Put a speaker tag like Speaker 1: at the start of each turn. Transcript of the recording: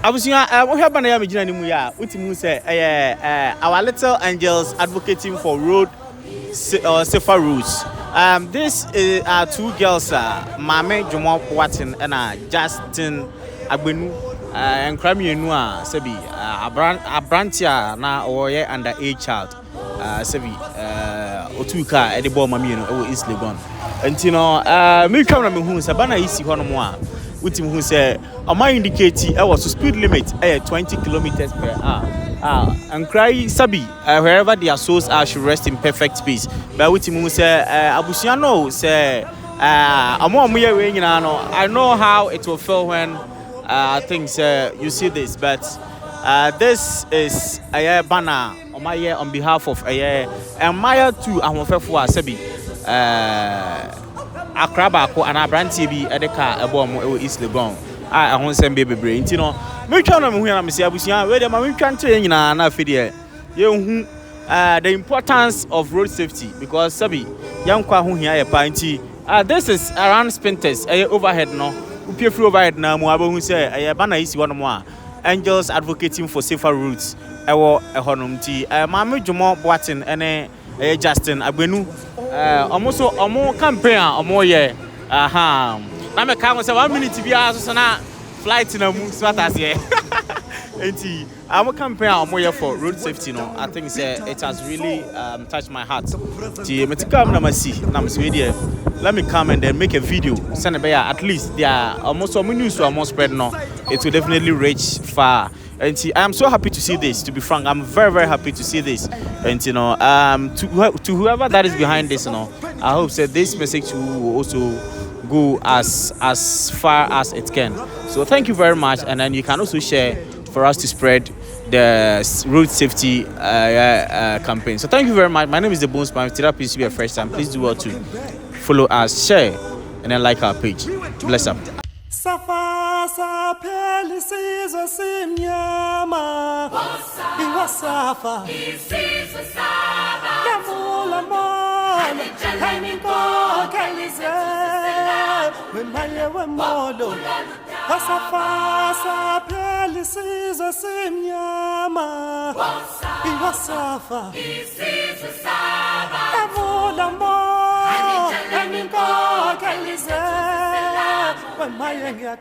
Speaker 1: I was here. What happened? I am in Nimuya. Utimu say, our little angels advocating for road safer roads. This are two girls, Mame Jomo Watson and Justin Agbenu, and Krami Nua, Sebi, Abrantia, na or under a child, Sebi, Otuka, Edibo Mamino, East Legon. And you know, me come from who Sabana is Honomoa. With him who say, am I indicating I was speed limit 20 kilometers per hour. And cry Sabi, wherever their souls are should rest in perfect peace. But with him who say, Abusiano say, I know how it will feel when things you see this, but this is a banner on my year on behalf of and Maya too, and Wafefua Sabi. Akrabako and Abranti bi edeka ebo East Legon I won send baby brain you know me twa na me hu na me say abusia we dey ma me twa ntre nyina na afide ye hu the importance of road safety because sabi yankwa ho hia ye pa nti this is around Spinters overhead no upie free overhead na mu abahu say bana isi wono mo a angels advocating for safer routes ewo ehonom ti ma me dwomo boatin ene Justin Agbenu omo campaign omo ye na me ka say 1 minute bia so na flight na mu smart as here enti our campaign omo ye for road safety no I think say it has really touched my heart ti me tikam na masi na mse dey let me come and then make a video send at least there almost some news to almost spread no it will definitely reach far. And I am so happy to see this. To be frank, I'm very, very happy to see this. And you know, to whoever that is behind this, you know, I hope that this message will also go as far as it can. So thank you very much, and then you can also share for us to spread the road safety campaign. So thank you very much. My name is The Bones. If today please be a first time, please do well to follow us, share, and then like our page. Bless up.
Speaker 2: Safa sapeli sizo simnyama Iwasafa isizo saba Yamula mona Kaminko kelize Wemaye wemolo Safa sapeli sizo simnyama Iwasafa isizo saba Yamula mona Kaminko kelize When my young